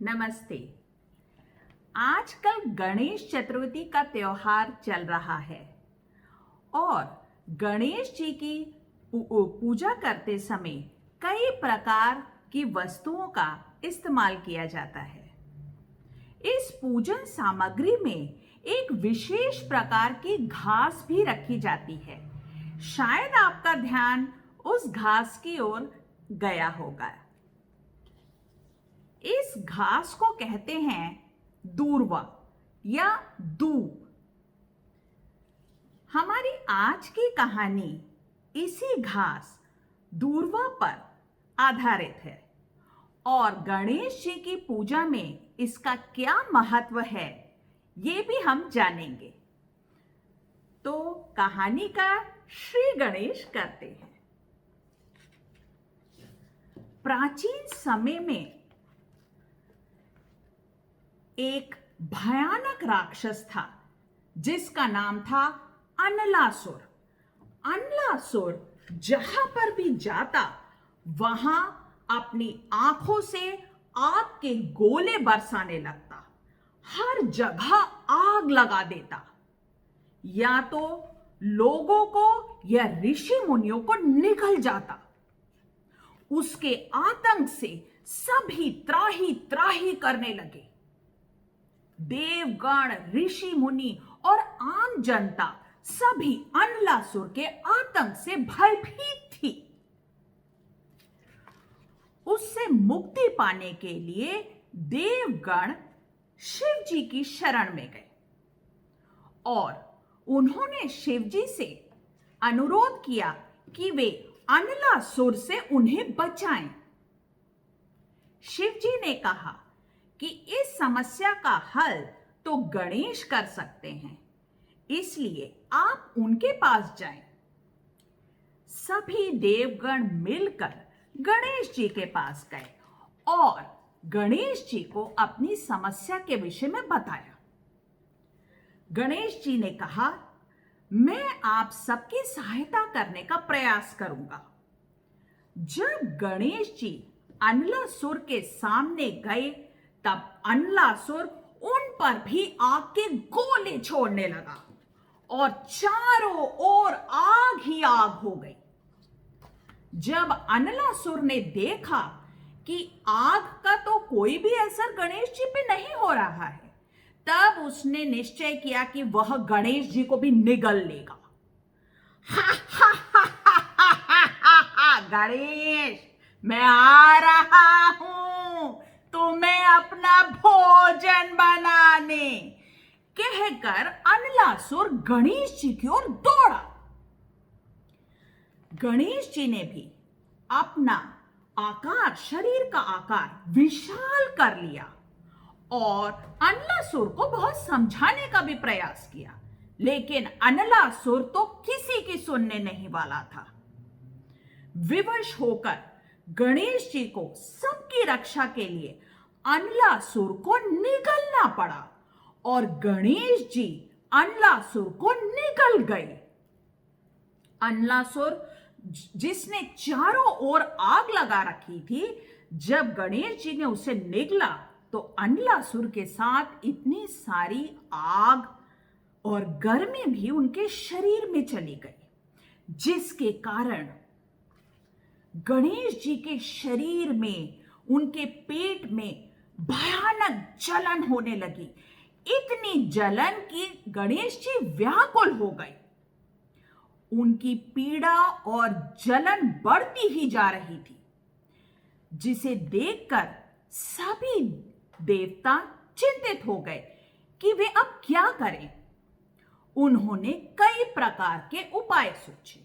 नमस्ते। आजकल गणेश चतुर्थी का त्योहार चल रहा है और गणेश जी की पूजा करते समय कई प्रकार की वस्तुओं का इस्तेमाल किया जाता है। इस पूजन सामग्री में एक विशेष प्रकार की घास भी रखी जाती है। शायद आपका ध्यान उस घास की ओर गया होगा। इस घास को कहते हैं दूर्वा या दूब। हमारी आज की कहानी इसी घास दूर्वा पर आधारित है और गणेश जी की पूजा में इसका क्या महत्व है ये भी हम जानेंगे। तो कहानी का श्री गणेश करते हैं। प्राचीन समय में एक भयानक राक्षस था जिसका नाम था अनलासुर। अनलासुर जहां पर भी जाता वहां अपनी आंखों से आग के गोले बरसाने लगता, हर जगह आग लगा देता, या तो लोगों को या ऋषि मुनियों को निगल जाता। उसके आतंक से सभी त्राही त्राही करने लगे। देवगण, ऋषि मुनि और आम जनता सभी अनलासुर के आतंक से भयभीत थी। उससे मुक्ति पाने के लिए देवगण शिव जी की शरण में गए और उन्होंने शिव जी से अनुरोध किया कि वे अनलासुर से उन्हें बचाएं। शिव जी ने कहा कि इस समस्या का हल तो गणेश कर सकते हैं, इसलिए आप उनके पास जाएं। सभी देवगण मिलकर गणेश जी के पास गए और गणेश जी को अपनी समस्या के विषय में बताया। गणेश जी ने कहा, मैं आप सबकी सहायता करने का प्रयास करूंगा। जब गणेश जी अनलासुर के सामने गए तब अनलासुर उन पर भी आग के गोले छोड़ने लगा और चारों ओर आग ही आग हो गई। जब अनलासुर ने देखा कि आग का तो कोई भी असर गणेश जी पे नहीं हो रहा है, तब उसने निश्चय किया कि वह गणेश जी को भी निगल लेगा। गणेश, मैं आ रहा हूं तुम्हें अपना भोजन बनाने, कहकर अनलासुर गणेश जी की ओर दौड़ा। गणेश जी ने भी अपना आकार, शरीर का आकार विशाल कर लिया और अनलासुर को बहुत समझाने का भी प्रयास किया, लेकिन अनलासुर तो किसी की सुनने नहीं वाला था। विवश होकर गणेश जी को सबकी रक्षा के लिए अनलासुर को निगलना पड़ा और गणेश जी अनलासुर को निगल गए। अनलासुर, जिसने चारों ओर आग लगा रखी थी, जब गणेश जी ने उसे निगला तो अनलासुर के साथ इतनी सारी आग और गर्मी भी उनके शरीर में चली गई, जिसके कारण गणेश जी के शरीर में, उनके पेट में भयानक जलन होने लगी। इतनी जलन कि गणेश जी व्याकुल हो गए। उनकी पीड़ा और जलन बढ़ती ही जा रही थी, जिसे देखकर सभी देवता चिंतित हो गए कि वे अब क्या करें। उन्होंने कई प्रकार के उपाय सोचे।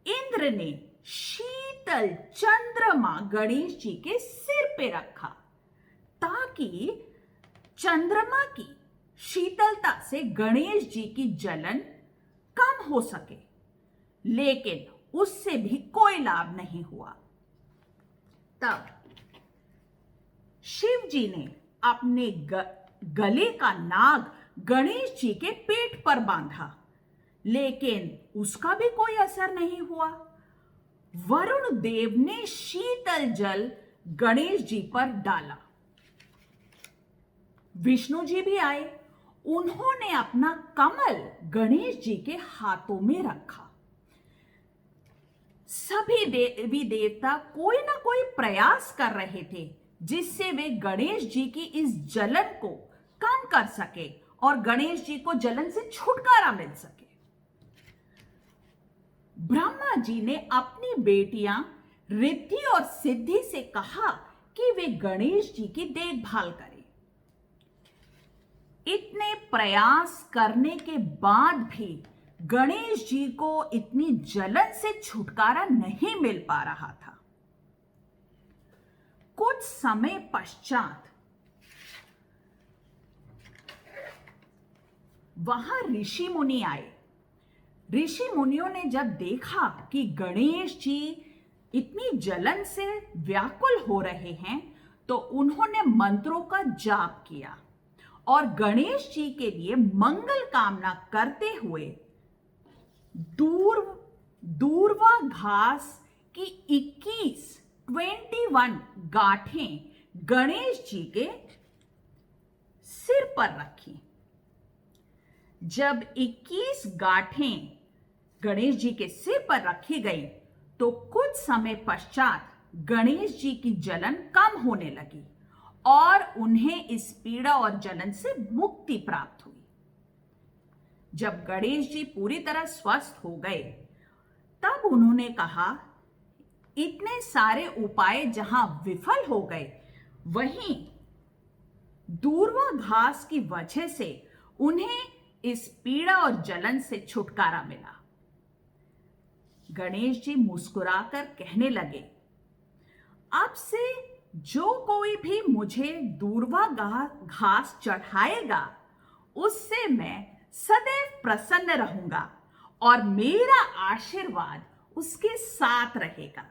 इंद्र ने शीतल चंद्रमा गणेश जी के सिर पे रखा ताकि चंद्रमा की शीतलता से गणेश जी की जलन कम हो सके, लेकिन उससे भी कोई लाभ नहीं हुआ। तब शिव जी ने अपने गले का नाग गणेश जी के पेट पर बांधा, लेकिन उसका भी कोई असर नहीं हुआ। वरुण देव ने शीतल जल गणेश जी पर डाला विष्णु जी भी आए। उन्होंने अपना कमल गणेश जी के हाथों में रखा। सभी देवी देवता कोई ना कोई प्रयास कर रहे थे जिससे वे गणेश जी की इस जलन को कम कर सके और गणेश जी को जलन से छुटकारा मिल सके। ब्रह्मा जी ने अपनी बेटियां रिद्धि और सिद्धि से कहा कि वे गणेश जी की देखभाल करें। इतने प्रयास करने के बाद भी गणेश जी को इतनी जलन से छुटकारा नहीं मिल पा रहा था। कुछ समय पश्चात वहां ऋषि मुनि आए। ऋषि मुनियों ने जब देखा कि गणेश जी इतनी जलन से व्याकुल हो रहे हैं तो उन्होंने मंत्रों का जाप किया और गणेश जी के लिए मंगल कामना करते हुए दूर्वा घास की 21 गांठें गणेश जी के सिर पर रखी। जब 21 गांठें गणेश जी के सिर पर रखी गई तो कुछ समय पश्चात गणेश जी की जलन कम होने लगी और उन्हें इस पीड़ा और जलन से मुक्ति प्राप्त हुई। जब गणेश जी पूरी तरह स्वस्थ हो गए तब उन्होंने कहा, इतने सारे उपाय जहां विफल हो गए वहीं दूर्वा घास की वजह से उन्हें इस पीड़ा और जलन से छुटकारा मिला। गणेश जी मुस्कुराकर कहने लगे, अब से जो कोई भी मुझे दूर्वा घास चढ़ाएगा उससे मैं सदैव प्रसन्न रहूंगा और मेरा आशीर्वाद उसके साथ रहेगा।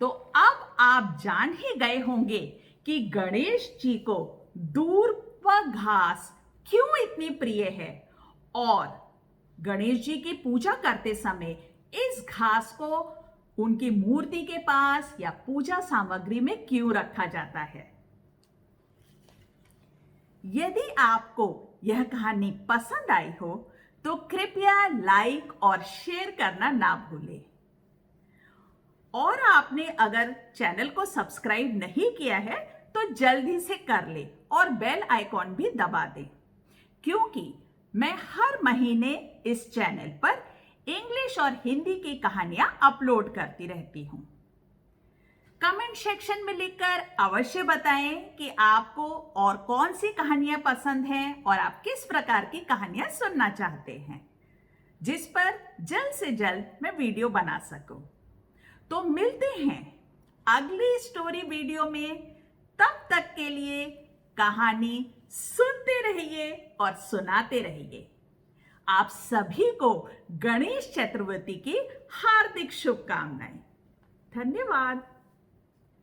तो अब आप जान ही गए होंगे कि गणेश जी को दूर्वा घास क्यों इतनी प्रिय है और गणेश जी की पूजा करते समय इस घास को उनकी मूर्ति के पास या पूजा सामग्री में क्यों रखा जाता है। यदि आपको यह कहानी पसंद आई हो तो कृपया लाइक और शेयर करना ना भूलें। और आपने अगर चैनल को सब्सक्राइब नहीं किया है तो जल्दी से कर ले और बेल आइकॉन भी दबा दें, क्योंकि मैं हर महीने इस चैनल पर इंग्लिश और हिंदी की कहानियां अपलोड करती रहती हूं। कमेंट सेक्शन में लिखकर अवश्य बताएं कि आपको और कौन सी कहानियां पसंद हैं और आप किस प्रकार की कहानियां सुनना चाहते हैं, जिस पर जल्द से जल्द मैं वीडियो बना सकूं। तो मिलते हैं अगली स्टोरी वीडियो में। तब तक के लिए कहानी सुनते रहिए और सुनाते रहिए। आप सभी को गणेश चतुर्थी की हार्दिक शुभकामनाएं। धन्यवाद।